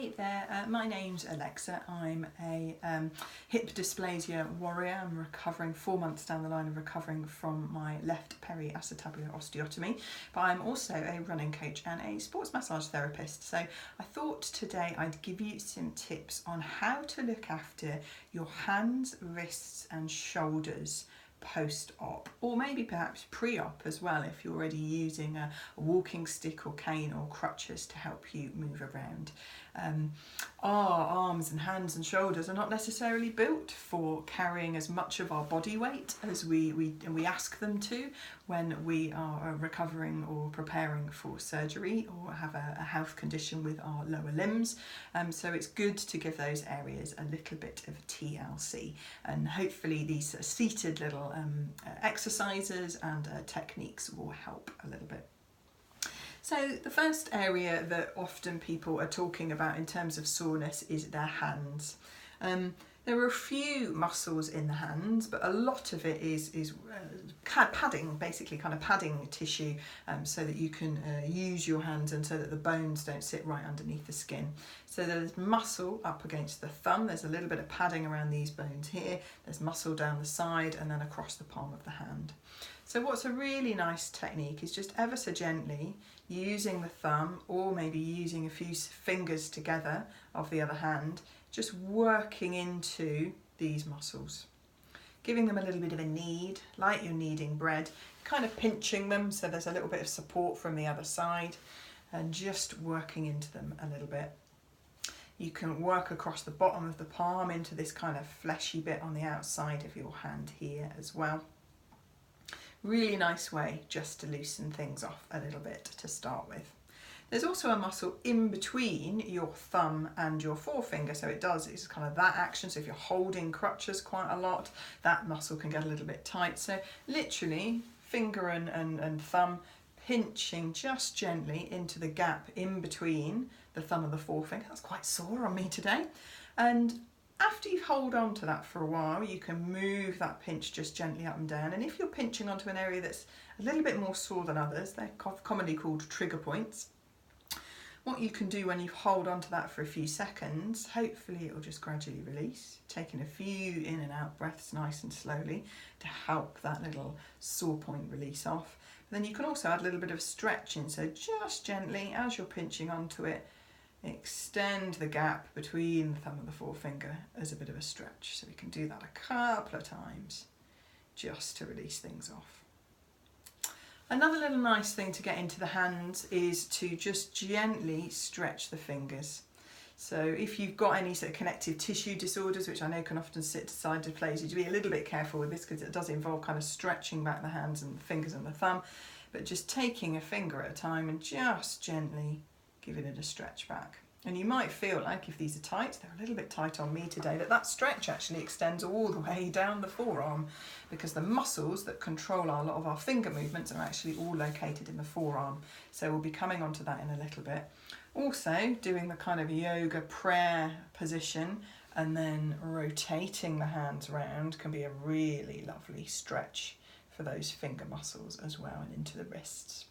Hi there, my name's Alexa. I'm a hip dysplasia warrior. I'm recovering 4 months down the line of recovering from my left periacetabular osteotomy, but I'm also a running coach and a sports massage therapist. So I thought today I'd give you some tips on how to look after your hands, wrists and shoulders post-op, or maybe perhaps pre-op as well if you're already using a walking stick or cane or crutches to help you move around. Our arms and hands and shoulders are not necessarily built for carrying as much of our body weight as we ask them to when we are recovering or preparing for surgery or have a health condition with our lower limbs. So it's good to give those areas a little bit of TLC, and hopefully these seated little exercises and techniques will help a little bit. So the first area that often people are talking about in terms of soreness is their hands. There are a few muscles in the hands, but a lot of it is padding, basically kind of padding tissue, so that you can use your hands and so that the bones don't sit right underneath the skin. So there's muscle up against the thumb, there's a little bit of padding around these bones here, there's muscle down the side and then across the palm of the hand. So what's a really nice technique is just ever so gently using the thumb, or maybe using a few fingers together of the other hand, just working into these muscles, giving them a little bit of a knead, like you're kneading bread, kind of pinching them so there's a little bit of support from the other side, and just working into them a little bit. You can work across the bottom of the palm into this kind of fleshy bit on the outside of your hand here as well. Really nice way just to loosen things off a little bit to start with. There's also a muscle in between your thumb and your forefinger, so it's kind of that action. So if you're holding crutches quite a lot, that muscle can get a little bit tight. So literally finger and thumb pinching just gently into the gap in between the thumb and the forefinger. That's quite sore on me today. And after you hold on to that for a while, you can move that pinch just gently up and down. And if you're pinching onto an area that's a little bit more sore than others, they're commonly called trigger points. What you can do when you hold on to that for a few seconds, hopefully it will just gradually release, taking a few in and out breaths nice and slowly to help that little sore point release off. But then you can also add a little bit of stretching, so just gently as you're pinching onto it, extend the gap between the thumb and the forefinger as a bit of a stretch. So we can do that a couple of times just to release things off. Another little nice thing to get into the hands is to just gently stretch the fingers. So if you've got any sort of connective tissue disorders, which I know can often sit side to places, you be a little bit careful with this because it does involve kind of stretching back the hands and the fingers and the thumb, but just taking a finger at a time and just gently giving it a stretch back. And you might feel like if these are tight, they're a little bit tight on me today, that stretch actually extends all the way down the forearm, because the muscles that control a lot of our finger movements are actually all located in the forearm. So we'll be coming onto that in a little bit. Also doing the kind of yoga prayer position and then rotating the hands around can be a really lovely stretch for those finger muscles as well, and into the wrists.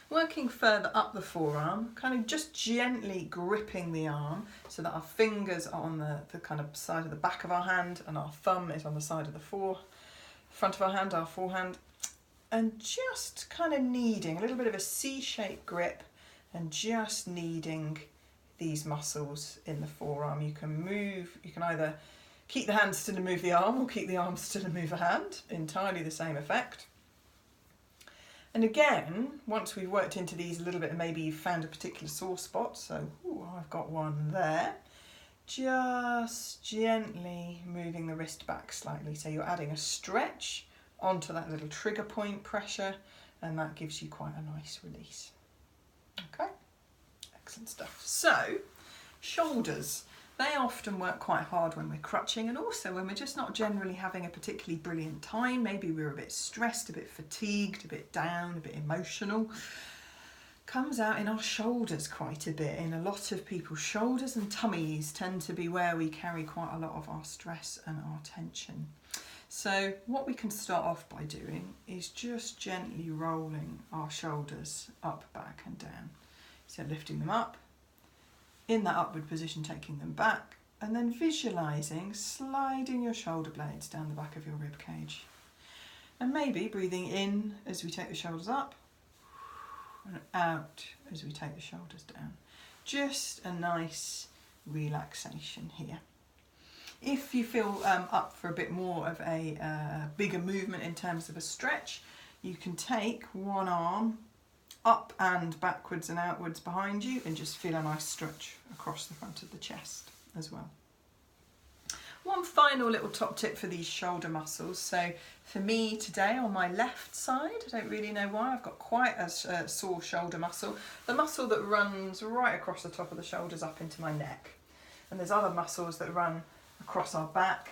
Working further up the forearm, kind of just gently gripping the arm so that our fingers are on the kind of side of the back of our hand and our thumb is on the side of the front of our hand, our forehand, and just kind of kneading, a little bit of a C-shaped grip and just kneading these muscles in the forearm. You can either keep the hand still and move the arm, or keep the arm still and move the hand, entirely the same effect. And again, once we've worked into these a little bit and maybe you've found a particular sore spot, so I've got one there, just gently moving the wrist back slightly. So you're adding a stretch onto that little trigger point pressure, and that gives you quite a nice release. Okay, excellent stuff. So, shoulders. They often work quite hard when we're crutching, and also when we're just not generally having a particularly brilliant time. Maybe we're a bit stressed, a bit fatigued, a bit down, a bit emotional. Comes out in our shoulders quite a bit. In a lot of people's shoulders and tummies tend to be where we carry quite a lot of our stress and our tension. So what we can start off by doing is just gently rolling our shoulders up, back and down. So lifting them up in that upward position, taking them back, and then visualising sliding your shoulder blades down the back of your rib cage. And maybe breathing in as we take the shoulders up and out as we take the shoulders down. Just a nice relaxation here. If you feel up for a bit more of a bigger movement in terms of a stretch, you can take one arm up and backwards and outwards behind you and just feel a nice stretch across the front of the chest as well. One final little top tip for these shoulder muscles. So for me today on my left side, I don't really know why, I've got quite a sore shoulder muscle. The muscle that runs right across the top of the shoulders up into my neck. And there's other muscles that run across our back,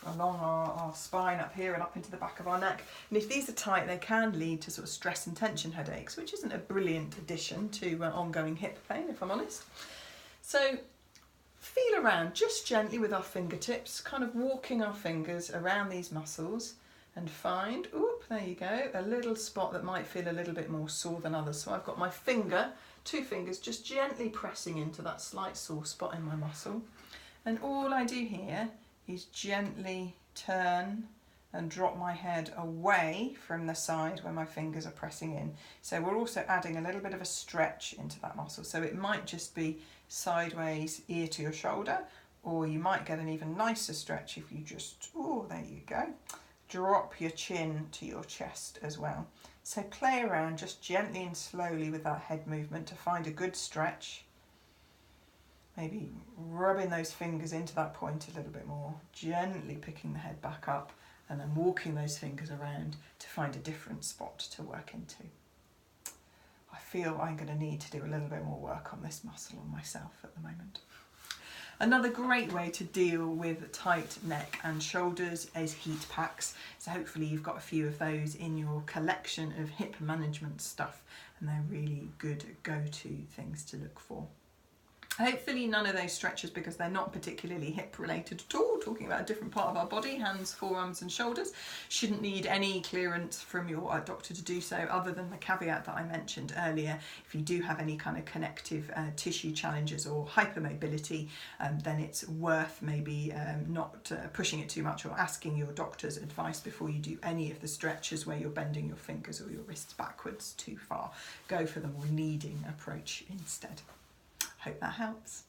along our spine up here and up into the back of our neck. And if these are tight, they can lead to sort of stress and tension headaches, which isn't a brilliant addition to ongoing hip pain, if I'm honest. So feel around just gently with our fingertips, kind of walking our fingers around these muscles and find, oop, there you go, a little spot that might feel a little bit more sore than others. So I've got my finger, 2 fingers, just gently pressing into that slight sore spot in my muscle. And all I do here is gently turn and drop my head away from the side where my fingers are pressing in. So we're also adding a little bit of a stretch into that muscle. So it might just be sideways, ear to your shoulder, or you might get an even nicer stretch if you just, oh, there you go, drop your chin to your chest as well. So play around just gently and slowly with that head movement to find a good stretch. Maybe rubbing those fingers into that point a little bit more, gently picking the head back up and then walking those fingers around to find a different spot to work into. I feel I'm going to need to do a little bit more work on this muscle on myself at the moment. Another great way to deal with tight neck and shoulders is heat packs. So hopefully you've got a few of those in your collection of hip management stuff, and they're really good go-to things to look for. Hopefully none of those stretches, because they're not particularly hip related at all, talking about a different part of our body, hands, forearms and shoulders, shouldn't need any clearance from your doctor to do so, other than the caveat that I mentioned earlier. If you do have any kind of connective tissue challenges or hypermobility, then it's worth maybe not pushing it too much, or asking your doctor's advice before you do any of the stretches where you're bending your fingers or your wrists backwards too far. Go for the more kneading approach instead. Hope that helps.